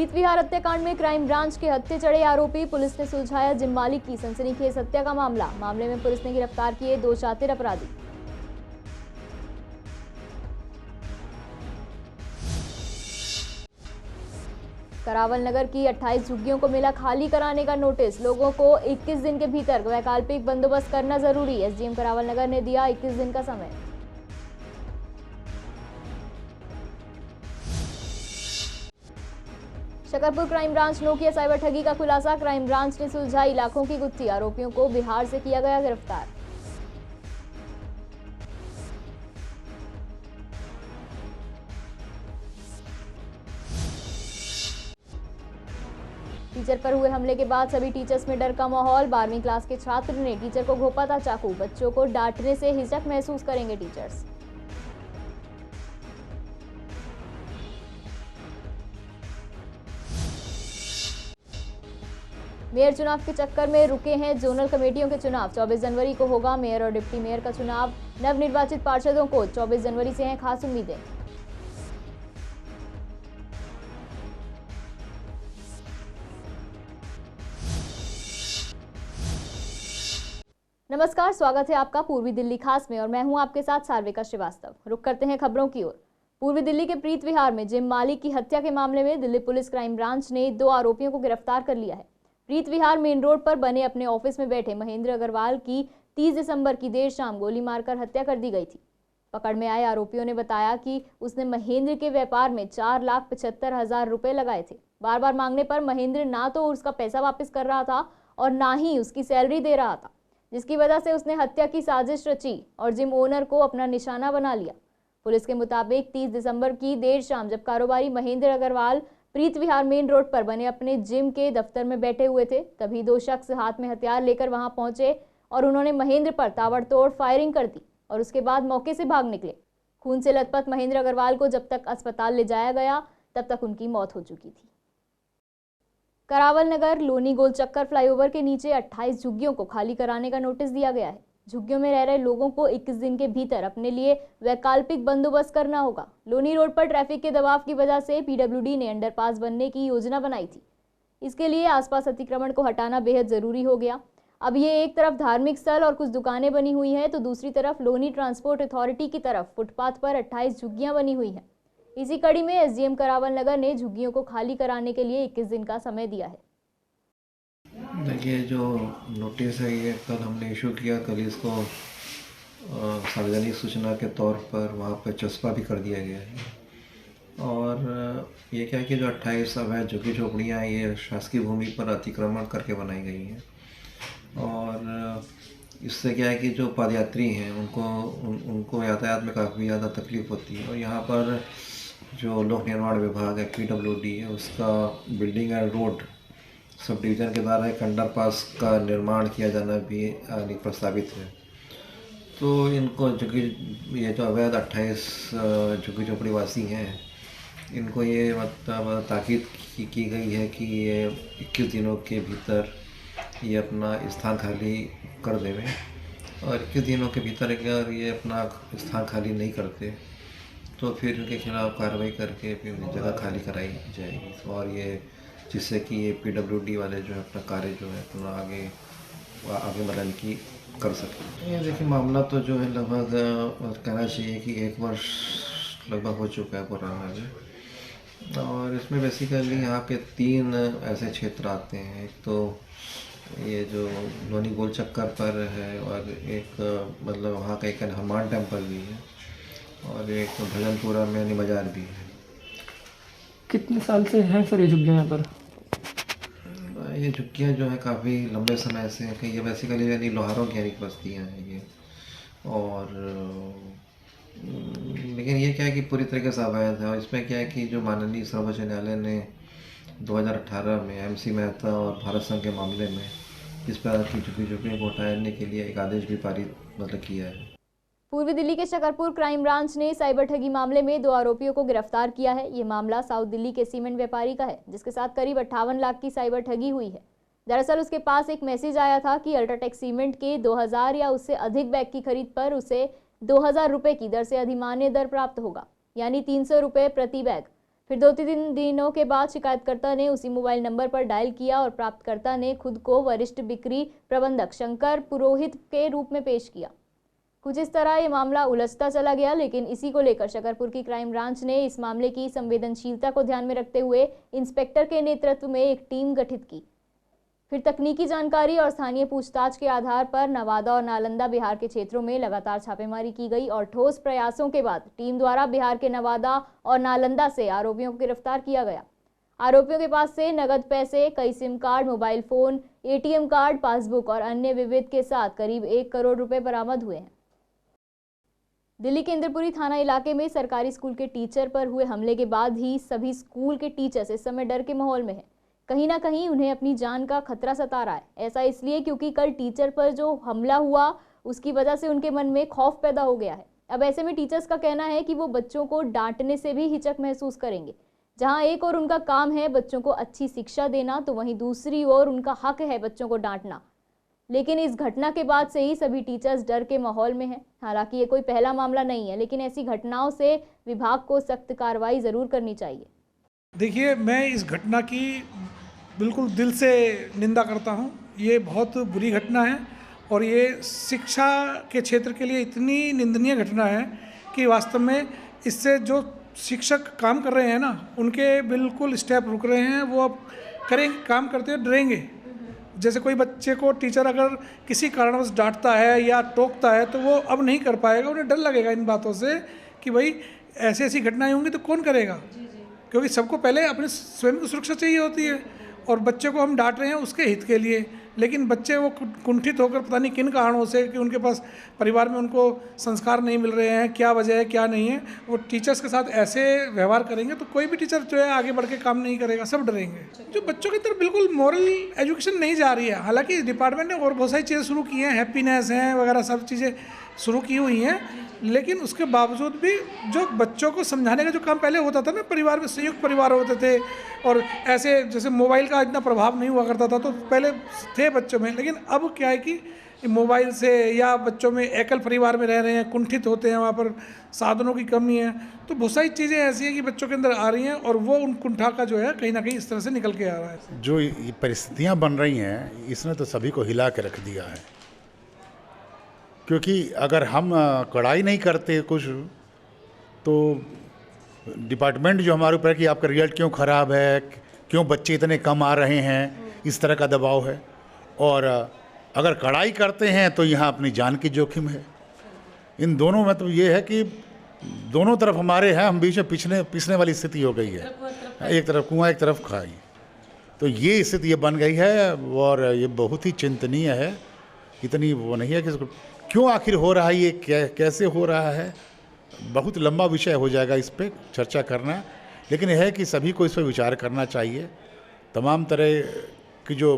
प्रीत विहार हत्याकांड में crime branch के हत्थे चढ़े आरोपी, पुलिस ने सुलझाया जिम मालिक की सनसनीखेज हत्या का मामला। मामले में पुलिस ने गिरफ्तार किए 2 शातिर अपराधी। करावल नगर की 28 झुग्गियों को मिला खाली कराने का नोटिस। लोगों को 21 दिन के भीतर वैकल्पिक बंदोबस्त करना जरूरी। एसडीएम करावल नगर ने दिया 21 दिन का समय। Shakarpur crime branch Nokia cyber ठगी का खुलासा। क्राइम ब्रांच ने सुलझाई लाखों की गुत्थी। आरोपियों को बिहार से किया गया गिरफ्तार। टीचर पर हुए हमले के बाद सभी टीचर्स में डर का माहौल। 12वीं क्लास के छात्र ने टीचर को घोंपा था चाकू। बच्चों को डांटने से हिचक महसूस करेंगे टीचर्स। मेयर चुनाव के चक्कर में रुके हैं जोनल कमेटियों के चुनाव। 24 जनवरी को होगा मेयर और डिप्टी मेयर का चुनाव। नवनिर्वाचित पार्षदों को 24 जनवरी से हैं खास उम्मीदें। नमस्कार, स्वागत है आपका पूर्वी दिल्ली खास में और मैं हूं आपके साथ सार्विका श्रीवास्तव। रुक करते हैं खबरों की ओर। पूर्वी दिल्ली के प्रीत विहार में जिम मालिक की हत्या के मामले में दिल्ली पुलिस क्राइम ब्रांच ने 2 आरोपियों को गिरफ्तार कर लिया है। प्रीत विहार मेन रोड पर बने अपने ऑफिस में बैठे महेंद्र अग्रवाल की 30 दिसंबर की देर शाम गोली मारकर हत्या कर दी गई थी। पकड़ में आए आरोपियों ने बताया कि उसने महेंद्र के व्यापार में 4,75,000 रुपए लगाए थे। बार बार मांगने पर महेंद्र ना तो उसका पैसा वापस कर रहा था और ना ही उसकी सैलरी दे रहा था, जिसकी वजह से उसने हत्या की साजिश रची और जिम ओनर को अपना निशाना बना लिया। पुलिस के मुताबिक 30 दिसंबर की देर शाम जब कारोबारी महेंद्र अग्रवाल प्रीत विहार मेन रोड पर बने अपने जिम के दफ्तर में बैठे हुए थे, तभी 2 शख्स हाथ में हथियार लेकर वहां पहुंचे और उन्होंने महेंद्र पर ताबड़तोड़ फायरिंग कर दी और उसके बाद मौके से भाग निकले। खून से लथपथ महेंद्र अग्रवाल को जब तक अस्पताल ले जाया गया तब तक उनकी मौत हो चुकी थी। करावल नगर लोनी गोल चक्कर फ्लाईओवर के नीचे 28 झुग्गियों को खाली कराने का नोटिस दिया गया है। झुग्गियों में रह रहे लोगों को 21 दिन के भीतर अपने लिए वैकल्पिक बंदोबस्त करना होगा। लोनी रोड पर ट्रैफिक के दबाव की वजह से पीडब्ल्यूडी ने अंडरपास बनने की योजना बनाई थी। इसके लिए आसपास अतिक्रमण को हटाना बेहद जरूरी हो गया। अब ये एक तरफ धार्मिक स्थल और कुछ दुकानें बनी हुई हैं, तो दूसरी तरफ लोनी ट्रांसपोर्ट अथॉरिटी की तरफ फुटपाथ पर 28 झुग्गियां बनी हुई हैं। इसी कड़ी में एसडीएम करावल नगर ने झुग्गियों को खाली कराने के लिए 21 दिन का समय दिया है। देखिए, जो नोटिस है ये कल हमने इशू किया। कल इसको सार्वजनिक सूचना के तौर पर वहाँ पर चस्पा भी कर दिया गया है। और ये क्या है कि जो 28 अवैध झुग्गी झोपड़ियाँ हैं ये शासकीय भूमि पर अतिक्रमण करके बनाई गई हैं। और इससे क्या है कि जो पदयात्री हैं उनको यातायात में काफ़ी ज़्यादा तकलीफ़ होती है। और यहाँ पर जो लोक निर्माण विभाग है, पीडब्ल्यूडी है, उसका building and road sub division के द्वारा एक अंडरपास का निर्माण किया जाना भी प्रस्तावित है। तो इनको ये जो अवैध 28 झुग्गी झोपड़ी वासी हैं, इनको ये मतलब ताकीद की गई है कि ये 21 दिनों के भीतर ये अपना स्थान खाली कर देवें। और 21 दिनों के भीतर अगर ये अपना स्थान खाली नहीं करते तो फिर इनके खिलाफ़ कार्रवाई करके फिर जगह खाली कराई जाएगी। और ये जिससे कि ये पीडब्ल्यूडी वाले जो है अपना कार्य जो है अपना आगे बढ़ाने की कर सकें। ये देखिए, मामला तो जो है लगभग कहना चाहिए कि 1 वर्ष लगभग हो चुका है पुराना है। और इसमें बेसिकली यहाँ पे 3 ऐसे क्षेत्र आते हैं। एक तो ये जो लोनी गोल चक्कर पर है, और एक मतलब वहाँ का एक हनुमान टेम्पल भी है, और एक भजनपुरा में बाजार भी है। कितने साल से हैं सर ये झुग्गियाँ यहाँ पर? ये झुग्गियाँ जो है काफ़ी लंबे समय से हैं कि ये बेसिकली यानी लोहारों की यानी बस्तियाँ हैं ये। और लेकिन ये क्या है कि पूरी तरीके से अवैध है। और इसमें क्या है कि जो माननीय सर्वोच्च न्यायालय ने 2018 में एमसी मेहता और भारत संघ के मामले में इस प्रकार की झुग्गियों को हटाने के लिए एक आदेश भी पारित किया है। पूर्वी दिल्ली के शकरपुर क्राइम ब्रांच ने साइबर ठगी मामले में 2 आरोपियों को गिरफ्तार किया है। ये मामला साउथ दिल्ली के सीमेंट व्यापारी का है, जिसके साथ करीब 58 लाख की साइबर ठगी हुई है। दरअसल उसके पास एक मैसेज आया था कि अल्ट्राटेक सीमेंट के 2000 या उससे अधिक बैग की खरीद पर उसे 2000 रुपये की दर से अधिमान्य दर प्राप्त होगा, यानी 300 रुपये प्रति बैग। फिर 2-3 दिनों के बाद शिकायतकर्ता ने उसी मोबाइल नंबर पर डायल किया और प्राप्तकर्ता ने खुद को वरिष्ठ बिक्री प्रबंधक शंकर पुरोहित के रूप में पेश किया। कुछ इस तरह ये मामला उलझता चला गया, लेकिन इसी को लेकर शकरपुर की क्राइम ब्रांच ने इस मामले की संवेदनशीलता को ध्यान में रखते हुए इंस्पेक्टर के नेतृत्व में एक टीम गठित की। फिर तकनीकी जानकारी और स्थानीय पूछताछ के आधार पर नवादा और नालंदा बिहार के क्षेत्रों में लगातार छापेमारी की गई और ठोस प्रयासों के बाद टीम द्वारा बिहार के नवादा और नालंदा से आरोपियों को गिरफ्तार किया गया। आरोपियों के पास से नगद पैसे, कई SIM card, mobile phone, ATM card, passbook और अन्य विविध के साथ करीब 1 करोड़ रुपए बरामद हुए हैं। दिल्ली के इंद्रपुरी थाना इलाके में सरकारी स्कूल के टीचर पर हुए हमले के बाद ही सभी स्कूल के टीचर्स इस समय डर के माहौल में हैं। कहीं ना कहीं उन्हें अपनी जान का खतरा सता रहा है। ऐसा इसलिए क्योंकि कल टीचर पर जो हमला हुआ उसकी वजह से उनके मन में खौफ पैदा हो गया है। अब ऐसे में टीचर्स का कहना है कि वो बच्चों को डांटने से भी हिचक महसूस करेंगे। जहां एक और उनका काम है बच्चों को अच्छी शिक्षा देना, तो वहीं दूसरी ओर उनका हक है बच्चों को डांटना। लेकिन इस घटना के बाद से ही सभी टीचर्स डर के माहौल में हैं। हालांकि ये कोई पहला मामला नहीं है, लेकिन ऐसी घटनाओं से विभाग को सख्त कार्रवाई जरूर करनी चाहिए। देखिए, मैं इस घटना की बिल्कुल दिल से निंदा करता हूँ। ये बहुत बुरी घटना है और ये शिक्षा के क्षेत्र के लिए इतनी निंदनीय घटना है कि वास्तव में इससे जो शिक्षक काम कर रहे हैं ना, उनके बिल्कुल स्टेप रुक रहे हैं। वो अब करेंगे, काम करते हुए डरेंगे। जैसे कोई बच्चे को टीचर अगर किसी कारणवश डांटता है या टोकता है तो वो अब नहीं कर पाएगा। उन्हें डर लगेगा इन बातों से कि भाई ऐसी ऐसी घटनाएं होंगी तो कौन करेगा, क्योंकि सबको पहले अपने स्वयं की सुरक्षा चाहिए होती है। और बच्चे को हम डांट रहे हैं उसके हित के लिए, लेकिन बच्चे वो कुंठित होकर पता नहीं किन कारणों से, कि उनके पास परिवार में उनको संस्कार नहीं मिल रहे हैं, क्या वजह है क्या नहीं है, वो टीचर्स के साथ ऐसे व्यवहार करेंगे तो कोई भी टीचर जो है आगे बढ़ के काम नहीं करेगा, सब डरेंगे। जो बच्चों की तरफ बिल्कुल मॉरल एजुकेशन नहीं जा रही है। हालांकि डिपार्टमेंट ने और बहुत सारी चीज़ें शुरू की हैं, हैप्पीनेस हैं वगैरह सब चीज़ें शुरू की हुई हैं, लेकिन उसके बावजूद भी जो बच्चों को समझाने का जो काम पहले होता था ना, परिवार में संयुक्त परिवार होते थे और ऐसे जैसे मोबाइल का इतना प्रभाव नहीं हुआ करता था, तो पहले थे बच्चों में। लेकिन अब क्या है कि मोबाइल से या बच्चों में एकल परिवार में रह रहे हैं, कुंठित होते हैं, वहाँ पर साधनों की कमी है, तो बहुत सारी चीज़ें ऐसी हैं कि बच्चों के अंदर आ रही हैं और वो उन कुंठा का जो है कहीं ना कहीं इस तरह से निकल के आ रहा है। जो ये परिस्थितियाँ बन रही हैं, इसने तो सभी को हिला के रख दिया है। क्योंकि अगर हम कड़ाई नहीं करते कुछ, तो डिपार्टमेंट जो हमारे ऊपर है कि आपका रिजल्ट क्यों ख़राब है, क्यों बच्चे इतने कम आ रहे हैं, इस तरह का दबाव है। और अगर कड़ाई करते हैं तो यहाँ अपनी जान की जोखिम है। इन दोनों में तो ये है कि दोनों तरफ हमारे हैं, हम बीच में पिसने वाली स्थिति हो गई है। एक तरफ कुआं एक तरफ खाई, तो ये स्थिति ये बन गई है और ये बहुत ही चिंतनीय है। इतनी वो नहीं है कि क्यों आखिर हो रहा है ये, कैसे हो रहा है, बहुत लंबा विषय हो जाएगा इस पर चर्चा करना। लेकिन यह है कि सभी को इस पर विचार करना चाहिए। तमाम तरह की जो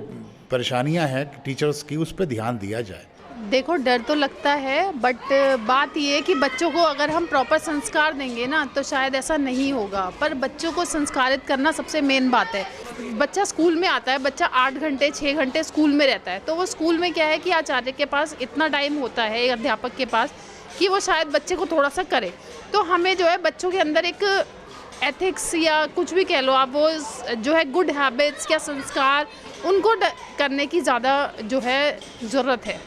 परेशानियां हैं टीचर्स की, उस पर ध्यान दिया जाए। देखो, डर तो लगता है, बट बात ये है कि बच्चों को अगर हम प्रॉपर संस्कार देंगे ना तो शायद ऐसा नहीं होगा। पर बच्चों को संस्कारित करना सबसे मेन बात है। बच्चा स्कूल में आता है, बच्चा 8 घंटे 6 घंटे स्कूल में रहता है, तो वो स्कूल में क्या है कि आचार्य के पास इतना टाइम होता है, अध्यापक के पास, कि वो शायद बच्चे को थोड़ा सा करे। तो हमें जो है बच्चों के अंदर एक एथिक्स या कुछ भी कह लो आप, वो जो है गुड हैबिट्स या संस्कार, उनको करने की ज़्यादा जो है ज़रूरत है।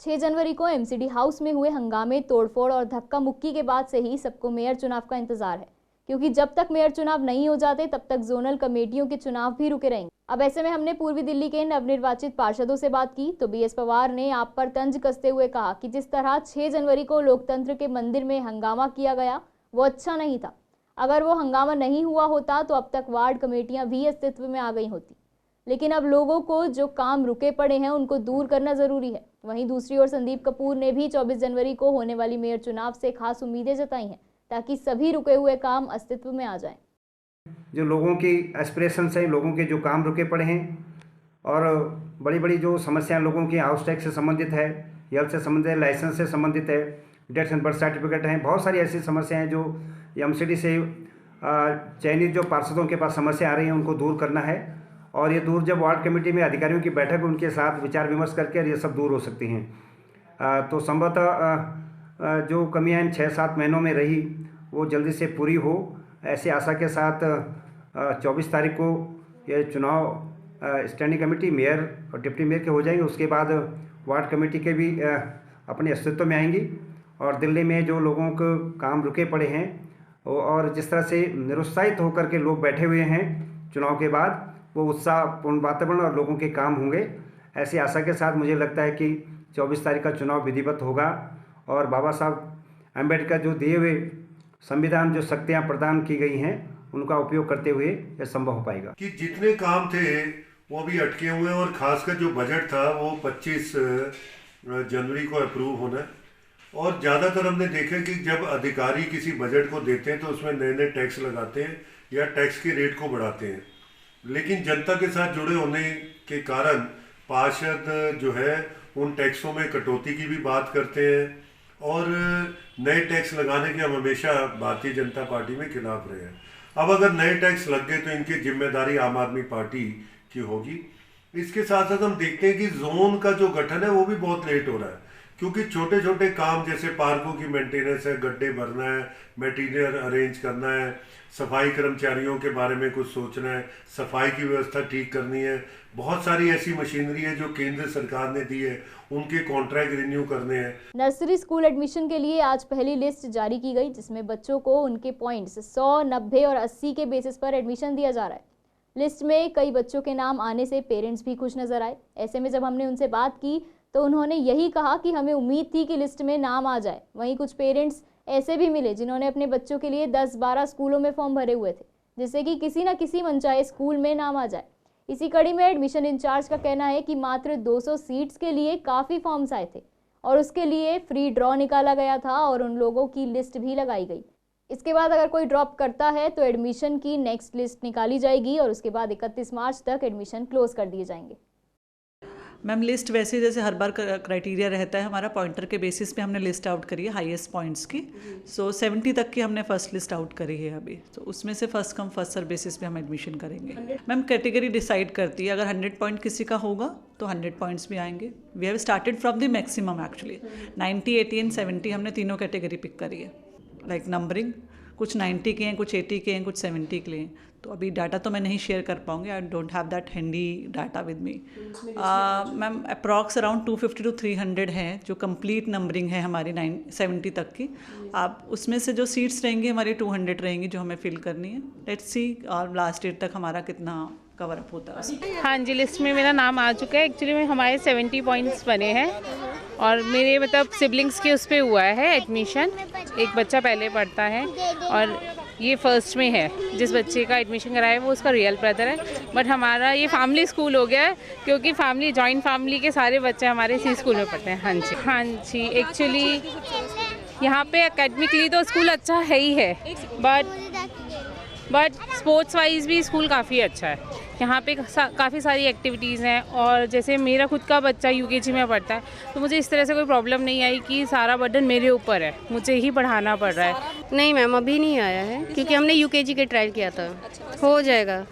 6 जनवरी को एमसीडी हाउस में हुए हंगामे, तोड़फोड़ और धक्का मुक्की के बाद से ही सबको मेयर चुनाव का इंतजार है, क्योंकि जब तक मेयर चुनाव नहीं हो जाते तब तक जोनल कमेटियों के चुनाव भी रुके रहेंगे। अब ऐसे में हमने पूर्वी दिल्ली के नवनिर्वाचित पार्षदों से बात की तो बीएस पवार ने आप पर तंज कसते हुए कहा कि जिस तरह 6 जनवरी को लोकतंत्र के मंदिर में हंगामा किया गया वो अच्छा नहीं था। अगर वो हंगामा नहीं हुआ होता तो अब तक वार्ड कमेटियां भी अस्तित्व में आ गई होती। लेकिन अब लोगों को जो काम रुके पड़े हैं उनको दूर करना जरूरी है। वहीं दूसरी ओर संदीप कपूर ने भी 24 जनवरी को होने वाली मेयर चुनाव से खास उम्मीदें जताई हैं ताकि सभी रुके हुए काम अस्तित्व में आ जाएं। जो लोगों की एस्पिरेशंस हैं, लोगों के जो काम रुके पड़े हैं और बड़ी बड़ी जो समस्याएं लोगों की हाउस टैक्स से संबंधित है, हेल्थ से संबंधित है, लाइसेंस से संबंधित है, डेथ एंड बर्थ सर्टिफिकेट हैं, बहुत सारी ऐसी समस्याएं जो एमसीडी से चयनित जो पार्षदों के पास समस्या आ रही हैं उनको दूर करना है। और ये दूर जब वार्ड कमेटी में अधिकारियों की बैठक उनके साथ विचार विमर्श करके ये सब दूर हो सकती हैं। तो संभवतः जो कमियां इन 6-7 महीनों में रही वो जल्दी से पूरी हो, ऐसी आशा के साथ 24 तारीख को ये चुनाव स्टैंडिंग कमेटी मेयर और डिप्टी मेयर के हो जाएंगे। उसके बाद वार्ड कमेटी के भी अपने अस्तित्व में आएंगी। और दिल्ली में जो लोगों को काम रुके पड़े हैं और जिस तरह से निरुत्साहित होकर के लोग बैठे हुए हैं चुनाव के बाद, वो उत्साहपूर्ण वातावरण और लोगों के काम होंगे। ऐसी आशा के साथ मुझे लगता है कि 24 तारीख का चुनाव विधिवत होगा और बाबा साहब अम्बेडकर जो दिए हुए संविधान जो शक्तियाँ प्रदान की गई हैं उनका उपयोग करते हुए यह संभव हो पाएगा। कि जितने काम थे वो अभी अटके हुए हैं और खासकर जो बजट था वो 25 जनवरी को अप्रूव होना है। और ज़्यादातर हमने देखा कि जब अधिकारी किसी बजट को देते हैं तो उसमें नए नए टैक्स लगाते हैं या टैक्स के रेट को बढ़ाते हैं, लेकिन जनता के साथ जुड़े होने के कारण पार्षद जो है उन टैक्सों में कटौती की भी बात करते हैं और नए टैक्स लगाने के हम हमेशा भारतीय जनता पार्टी में खिलाफ रहे हैं। अब अगर नए टैक्स लग गए तो इनकी जिम्मेदारी आम आदमी पार्टी की होगी। इसके साथ साथ हम देखते हैं कि जोन का जो गठन है वो भी बहुत लेट हो रहा है, क्योंकि छोटे छोटे काम जैसे पार्कों की मेंटेनेंस है, गड्ढे भरना है, मटेरियल अरेंज करना है, सफाई कर्मचारियों के बारे में कुछ सोचना है, सफाई की व्यवस्था ठीक करनी है, बहुत सारी ऐसी मशीनरी है जो केंद्र सरकार ने दी है, उनके कॉन्ट्रैक्ट रिन्यू करने हैं। नर्सरी स्कूल एडमिशन के लिए आज पहली लिस्ट जारी की गई, जिसमें बच्चों को उनके पॉइंट्स 100, 90 और 80 के बेसिस पर एडमिशन दिया जा रहा है। लिस्ट में कई बच्चों के नाम आने से पेरेंट्स भी खुश नजर आए। ऐसे में जब हमने उनसे बात की तो उन्होंने यही कहा कि हमें उम्मीद थी कि लिस्ट में नाम आ जाए। वहीं कुछ पेरेंट्स ऐसे भी मिले जिन्होंने अपने बच्चों के लिए 10-12 स्कूलों में फॉर्म भरे हुए थे, जिससे कि किसी न किसी मनचाहे स्कूल में नाम आ जाए। इसी कड़ी में एडमिशन इंचार्ज का कहना है कि मात्र 200 सीट्स के लिए काफ़ी फॉर्म्स आए थे और उसके लिए फ्री ड्रॉ निकाला गया था और उन लोगों की लिस्ट भी लगाई गई। इसके बाद अगर कोई ड्रॉप करता है तो एडमिशन की नेक्स्ट लिस्ट निकाली जाएगी और उसके बाद 31 मार्च तक एडमिशन क्लोज कर दिए जाएंगे। मैम लिस्ट वैसे जैसे हर बार क्राइटेरिया रहता है हमारा, पॉइंटर के बेसिस पे हमने लिस्ट आउट करी है हाईएस्ट पॉइंट्स की। सो 70 तक की हमने फर्स्ट लिस्ट आउट करी है अभी, तो उसमें से first come first serve basis पे हम एडमिशन करेंगे। मैम कैटेगरी डिसाइड करती है, अगर 100 पॉइंट किसी का होगा तो 100 पॉइंट्स भी आएंगे। We have started from the maximum actually 90, 80 and 70 हमने तीनों कैटेगरी पिक करी है। लाइक नंबरिंग कुछ 90 के हैं, कुछ 80 के हैं, कुछ 70 के लिए। तो अभी डाटा तो मैं नहीं शेयर कर पाऊँगी, I don't have that handy data with me. Ma'am approx around 250 to 300 है जो कंप्लीट नंबरिंग है हमारी 70 तक की। आप उसमें से जो सीट्स रहेंगी हमारी 200 रहेंगी जो हमें फिल करनी है। लेट्स सी और लास्ट ईयर तक हमारा कितना कवर अप होता है। हाँ जी, लिस्ट में मेरा नाम आ चुका है। एक्चुअली में हमारे 70 पॉइंट्स बने हैं और मेरे मतलब सिबलिंग्स के उस पर हुआ है एडमिशन। एक बच्चा पहले पढ़ता है और ये फर्स्ट में है। जिस बच्चे का एडमिशन कराया है वो उसका रियल ब्रदर है, बट हमारा ये फैमिली स्कूल हो गया है क्योंकि फैमिली जॉइंट फैमिली के सारे बच्चे हमारे इसी स्कूल में पढ़ते हैं। हाँ जी एक्चुअली यहाँ पे एकेडमिकली तो स्कूल अच्छा है ही है, बट स्पोर्ट्स वाइज भी स्कूल काफ़ी अच्छा है। यहाँ पे काफ़ी सारी एक्टिविटीज़ हैं और जैसे मेरा खुद का बच्चा यूकेजी में पढ़ता है तो मुझे इस तरह से कोई प्रॉब्लम नहीं आई कि सारा बर्डन मेरे ऊपर है, मुझे ही पढ़ाना पड़ रहा है। नहीं मैम, अभी नहीं आया है क्योंकि हमने यूकेजी के ट्रायल किया था। हो जाएगा,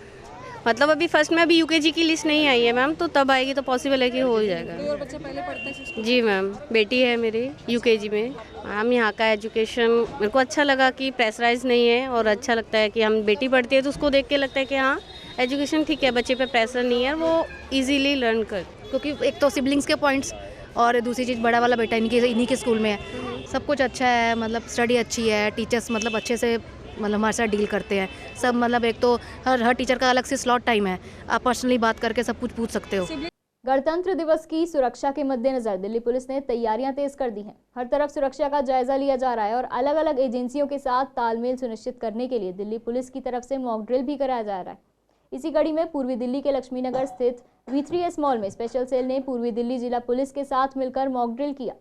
मतलब अभी फर्स्ट में अभी यूकेजी की लिस्ट नहीं आई है मैम, तो तब आएगी तो पॉसिबल है कि हो जाएगा। कोई और बच्चा पहले पढ़ता है? जी मैम, बेटी है मेरी यूकेजी में। हम यहाँ का एजुकेशन मेरे को अच्छा लगा कि प्रेशराइज नहीं है और अच्छा लगता है कि हम बेटी पढ़ती है तो उसको देख के लगता है कि हाँ एजुकेशन ठीक है, बच्चे पे प्रेशर नहीं है, वो इजीली लर्न कर। क्योंकि एक तो सिबलिंग्स के पॉइंट्स और दूसरी चीज़ बड़ा वाला बेटा इन्हीं के स्कूल में है। सब कुछ अच्छा है, मतलब स्टडी अच्छी है, टीचर्स मतलब अच्छे से मतलब हमारे साथ डील करते हैं सब। मतलब एक तो हर टीचर का अलग से स्लॉट टाइम है, आप पर्सनली बात करके सब कुछ पूछ सकते हो। गणतंत्र दिवस की सुरक्षा के मद्देनजर दिल्ली पुलिस ने तैयारियां तेज कर दी हैं। हर तरफ सुरक्षा का जायजा लिया जा रहा है और अलग अलग एजेंसियों के साथ तालमेल सुनिश्चित करने के लिए दिल्ली पुलिस की तरफ से मॉक ड्रिल भी कराया जा रहा है। इसी कड़ी में पूर्वी दिल्ली के लक्ष्मी नगर स्थित V3S मॉल में स्पेशल सेल ने पूर्वी दिल्ली जिला पुलिस के साथ मिलकर मॉक ड्रिल किया।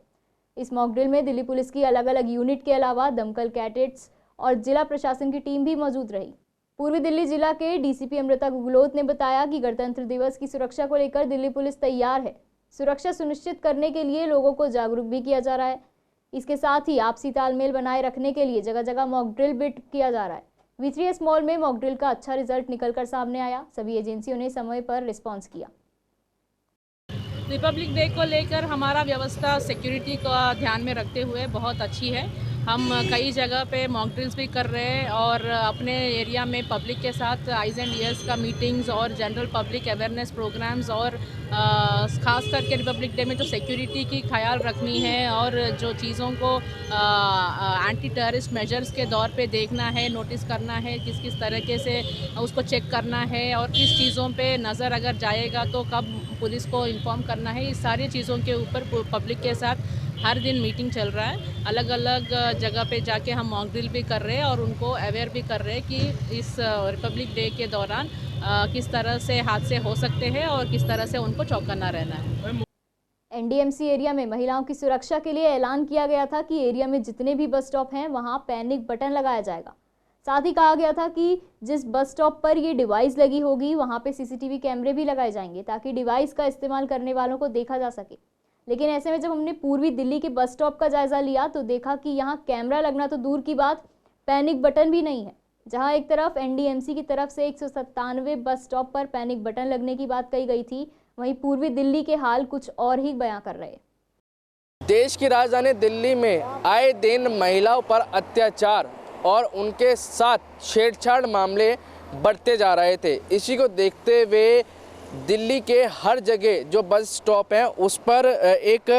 इस मॉक ड्रिल में दिल्ली पुलिस की अलग अलग यूनिट के अलावा दमकल कैडेट्स और जिला प्रशासन की टीम भी मौजूद रही। पूर्वी दिल्ली जिला के डीसीपी अमृता गुगलोत ने बताया कि गणतंत्र दिवस की सुरक्षा को लेकर दिल्ली पुलिस तैयार है। सुरक्षा सुनिश्चित करने के लिए लोगों को जागरूक भी किया जा रहा है। इसके साथ ही आपसी तालमेल बनाए रखने के लिए जगह जगह मॉक ड्रिल भी किया जा रहा है। V3S मॉल में मॉक ड्रिल का अच्छा रिजल्ट निकलकर सामने आया। सभी एजेंसियों ने समय पर रिस्पॉन्स किया। रिपब्लिक डे को लेकर हमारा व्यवस्था सिक्योरिटी का ध्यान में रखते हुए बहुत अच्छी है हम कई जगह पे मॉक ड्रिल्स भी कर रहे हैं और अपने एरिया में पब्लिक के साथ आइज़ एंड ईयर्स का मीटिंग्स और जनरल पब्लिक अवेयरनेस प्रोग्राम्स और ख़ास करके रिपब्लिक डे में जो सिक्योरिटी की ख्याल रखनी है और जो चीज़ों को एंटी टेररिस्ट मेजर्स के दौर पे देखना है, नोटिस करना है, किस किस तरीके से उसको चेक करना है और किस चीज़ों पे नज़र अगर जाएगा तो कब पुलिस को इन्फॉर्म करना है, इस सारी चीज़ों के ऊपर पब्लिक के साथ हर दिन मीटिंग चल रहा है। अलग अलग जगह पे जाके हम मॉक ड्रिल भी कर रहे हैं और उनको अवेयर भी कर रहे हैं कि इस रिपब्लिक डे के दौरान किस तरह से हादसे हो सकते हैं और किस तरह से उनको चौकन्ना रहना है। एनडीएमसी एरिया में महिलाओं की सुरक्षा के लिए ऐलान किया गया था कि एरिया में जितने भी बस स्टॉप हैं वहां पैनिक बटन लगाया जाएगा। साथ ही कहा गया था कि जिस बस स्टॉप पर ये डिवाइस लगी होगी वहां पे सीसीटीवी कैमरे भी लगाए जाएंगे ताकि डिवाइस का इस्तेमाल करने वालों को देखा जा सके। लेकिन ऐसे में जब हमने पूर्वी दिल्ली के बस स्टॉप का जायजा लिया तो देखा कि यहाँ कैमरा लगना तो दूर की बात, पैनिक बटन भी नहीं है। जहां एक तरफ एनडीएमसी की तरफ से 197 बस स्टॉप पर पैनिक बटन लगने की बात कही गई थी, वहीं पूर्वी दिल्ली के हाल कुछ और ही बयां कर रहे। देश की राजधानी दिल्ली में आए दिन महिलाओं पर अत्याचार और उनके साथ छेड़छाड़ मामले बढ़ते जा रहे थे। इसी को देखते हुए दिल्ली के हर जगह जो बस स्टॉप हैं उस पर एक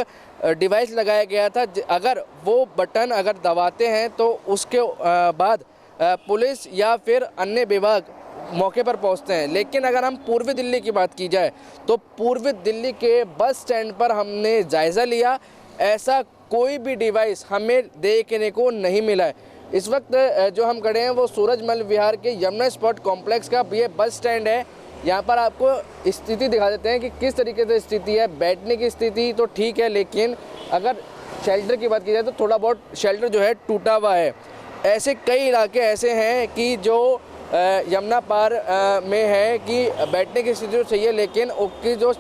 डिवाइस लगाया गया था। अगर वो बटन अगर दबाते हैं तो उसके बाद पुलिस या फिर अन्य विभाग मौके पर पहुंचते हैं। लेकिन अगर हम पूर्वी दिल्ली की बात की जाए तो पूर्वी दिल्ली के बस स्टैंड पर हमने जायज़ा लिया, ऐसा कोई भी डिवाइस हमें देखने को नहीं मिला है। इस वक्त जो हम खड़े हैं वो सूरजमल विहार के यमुना स्पोर्ट कॉम्प्लेक्स का ये बस स्टैंड है। यहाँ पर आपको स्थिति दिखा देते हैं कि किस तरीके से स्थिति है। बैठने की स्थिति तो ठीक है, लेकिन अगर शेल्टर की बात की जाए तो थोड़ा बहुत शेल्टर जो है टूटा हुआ है। ऐसे कई इलाके ऐसे हैं कि जो यमुना पार में है कि बैठने की स्थिति तो सही है, लेकिन उसकी जो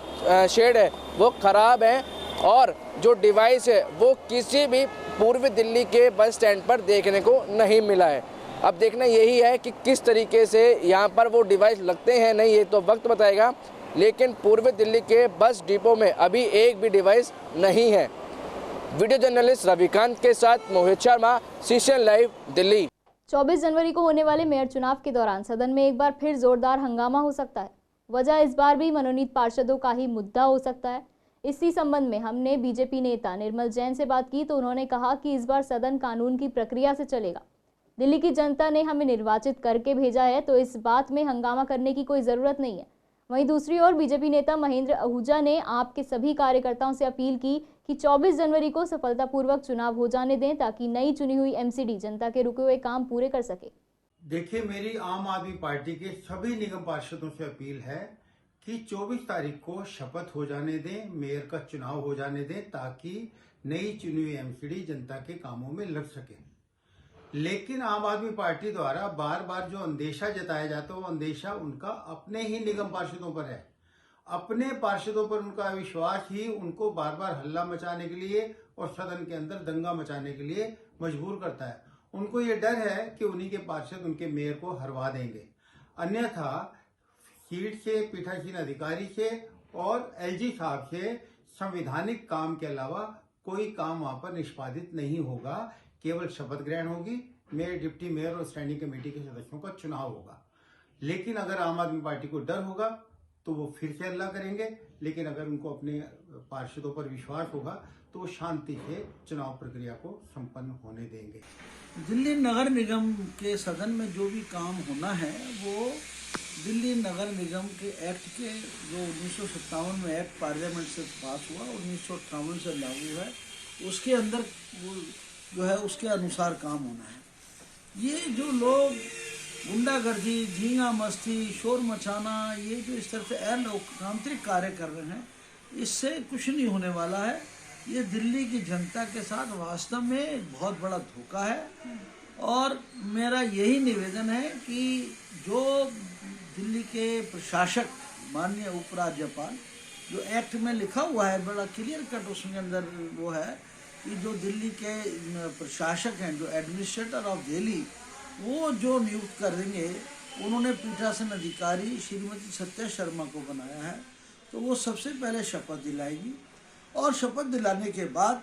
शेड है वो ख़राब है और जो डिवाइस है वो किसी भी पूर्वी दिल्ली के बस स्टैंड पर देखने को नहीं मिला है। अब देखना यही है कि किस तरीके से यहाँ पर वो डिवाइस लगते हैं नहीं, ये तो वक्त बताएगा। लेकिन पूर्वी दिल्ली के बस डिपो में अभी एक भी डिवाइस नहीं है। वीडियो जर्नलिस्ट रविकांत के साथ मोहित शर्मा, सीसीएन लाइव, दिल्ली। 24 जनवरी को होने वाले मेयर चुनाव के दौरान सदन में एक बार फिर जोरदार हंगामा हो सकता है। वजह इस बार भी मनोनीत पार्षदों का ही मुद्दा हो सकता है। इसी संबंध में हमने बीजेपी नेता निर्मल जैन से बात की तो उन्होंने कहा कि इस बार सदन कानून की प्रक्रिया से चलेगा। दिल्ली की जनता ने हमें निर्वाचित करके भेजा है तो इस बात में हंगामा करने की कोई ज़रूरत नहीं है। वहीं दूसरी ओर बीजेपी नेता महेंद्र आहूजा ने आपके सभी कार्यकर्ताओं से अपील की कि 24 जनवरी को सफलतापूर्वक चुनाव हो जाने दें ताकि नई चुनी हुई एमसीडी जनता के रुके हुए काम पूरे कर सके। देखिए, मेरी आम आदमी पार्टी के सभी निगम पार्षदों से अपील है कि 24 तारीख को शपथ हो जाने दें, मेयर का चुनाव हो जाने दें ताकि नई चुनी हुई एमसीडी जनता के कामों में लग सके। लेकिन आम आदमी पार्टी द्वारा बार बार जो अंदेशा जताया जाता है वो अंदेशा उनका अपने ही निगम पार्षदों पर है। अपने पार्षदों पर उनका विश्वास ही उनको बार बार हल्ला मचाने के लिए और सदन के अंदर दंगा मचाने के लिए मजबूर करता है। उनको ये डर है कि उन्हीं के पार्षद उनके मेयर को हरवा देंगे, अन्यथा सीट से, पीठासीन अधिकारी से और एलजी साहब से संवैधानिक काम के अलावा कोई काम वहां पर निष्पादित नहीं होगा। केवल शपथ ग्रहण होगी, मेयर, डिप्टी मेयर और स्टैंडिंग कमेटी के सदस्यों का चुनाव होगा। लेकिन अगर आम आदमी पार्टी को डर होगा तो वो फिर से हल्ला करेंगे, लेकिन अगर उनको अपने पार्षदों पर विश्वास होगा तो वो शांति से चुनाव प्रक्रिया को संपन्न होने देंगे। दिल्ली नगर निगम के सदन में जो भी काम होना है वो दिल्ली नगर निगम के एक्ट के जो 1957 में एक्ट पार्लियामेंट से पास हुआ, 1958 से लागू है, उसके अंदर वो जो है उसके अनुसार काम होना है। ये जो लोग गुंडागर्दी, झींगा मस्ती, शोर मचाना, ये जो इस तरह से अलोकतांत्रिक कार्य कर रहे हैं, इससे कुछ नहीं होने वाला है। ये दिल्ली की जनता के साथ वास्तव में एक बहुत बड़ा धोखा है और मेरा यही निवेदन है कि जो दिल्ली के प्रशासक माननीय उपराज्यपाल, जो एक्ट में लिखा हुआ है बड़ा क्लियर कट, उसके अंदर वो है कि जो दिल्ली के प्रशासक हैं, जो एडमिनिस्ट्रेटर ऑफ दिल्ली, वो जो नियुक्त करेंगे, उन्होंने पीठासीन अधिकारी श्रीमती सत्या शर्मा को बनाया है। तो वो सबसे पहले शपथ दिलाएगी और शपथ दिलाने के बाद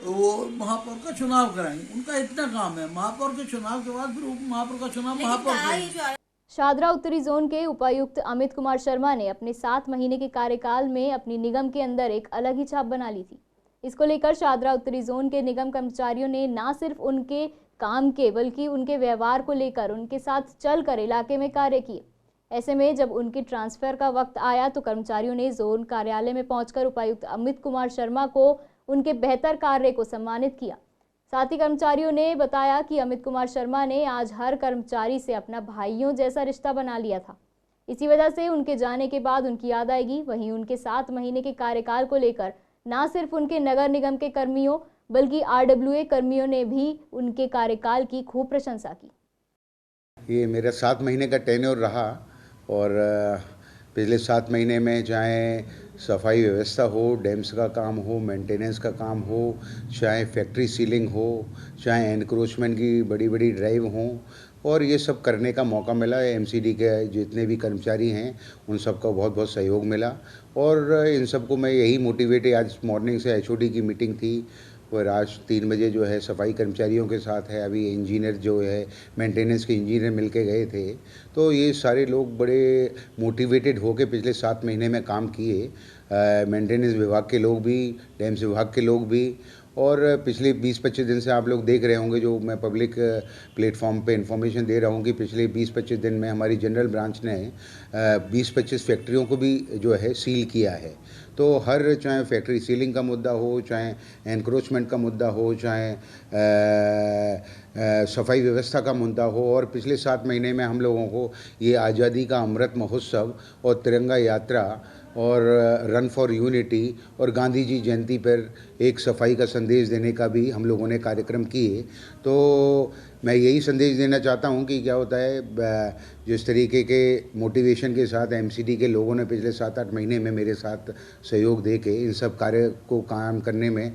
वो महापौर का चुनाव कराएंगे। उनका इतना काम है। महापौर के चुनाव के बाद फिर उप महापौर का चुनाव महापौर करेंगे। शादरा उत्तरी जोन के उपायुक्त अमित कुमार शर्मा ने अपने 7 महीने के कार्यकाल में अपनी निगम के अंदर एक अलग ही छाप बना ली थी। इसको लेकर शादरा उत्तरी जोन के निगम कर्मचारियों ने न सिर्फ उनके काम के बल्कि उनके व्यवहार को लेकर उनके साथ चलकर इलाके में कार्य किए। ऐसे में जब उनकी ट्रांसफर का वक्त आया तो कर्मचारियों ने जोन कार्यालय में पहुंचकर उपायुक्त अमित कुमार शर्मा को उनके बेहतर कार्य को सम्मानित किया। साथ ही कर्मचारियों ने बताया कि अमित कुमार शर्मा ने आज हर कर्मचारी से अपना भाइयों जैसा रिश्ता बना लिया था। इसी वजह से उनके जाने के बाद उनकी याद आएगी। वहीं उनके 7 महीने के कार्यकाल को लेकर न सिर्फ उनके नगर निगम के कर्मियों बल्कि RWA कर्मियों ने भी उनके कार्यकाल की खूब प्रशंसा की। ये मेरा 7 महीने का टेन्योर रहा और पिछले 7 महीने में चाहे सफाई व्यवस्था हो, डैम्स का काम हो, मेंटेनेंस का काम हो, चाहे फैक्ट्री सीलिंग हो, चाहे एनक्रोचमेंट की बड़ी बड़ी ड्राइव हो, और ये सब करने का मौका मिला। MCD के जितने भी कर्मचारी हैं उन सबका बहुत बहुत सहयोग मिला और इन सबको मैं यही मोटिवेट, आज मॉर्निंग से HOD की मीटिंग थी और आज 3 बजे जो है सफाई कर्मचारियों के साथ है। अभी इंजीनियर जो है मेंटेनेंस के इंजीनियर मिल के गए थे। तो ये सारे लोग बड़े मोटिवेटेड होकर पिछले 7 महीने में काम किए। मेंटेनेंस विभाग के लोग भी, डैम्स विभाग के लोग भी, और पिछले 20-25 दिन से आप लोग देख रहे होंगे जो मैं पब्लिक प्लेटफॉर्म पे इंफॉर्मेशन दे रहा हूँ कि पिछले 20-25 दिन में हमारी जनरल ब्रांच ने 20-25 फैक्ट्रियों को भी जो है सील किया है। तो हर, चाहे फैक्ट्री सीलिंग का मुद्दा हो, चाहे एनक्रोचमेंट का मुद्दा हो, चाहे सफाई व्यवस्था का मुद्दा हो, और पिछले 7 महीने में हम लोगों को ये आज़ादी का अमृत महोत्सव और तिरंगा यात्रा और रन फॉर यूनिटी और गांधी जी जयंती पर एक सफाई का संदेश देने का भी हम लोगों ने कार्यक्रम किए। तो मैं यही संदेश देना चाहता हूं कि क्या होता है, जिस तरीके के मोटिवेशन के साथ MCD के लोगों ने पिछले 7-8 महीने में मेरे साथ सहयोग दे के इन सब कार्य को काम करने में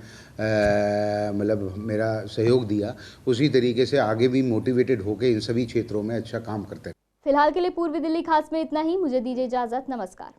मतलब मेरा सहयोग दिया, उसी तरीके से आगे भी मोटिवेटेड होकर इन सभी क्षेत्रों में अच्छा काम करते हैं। फिलहाल के लिए पूर्वी दिल्ली खास में इतना ही। मुझे दीजिए इजाजत। नमस्कार।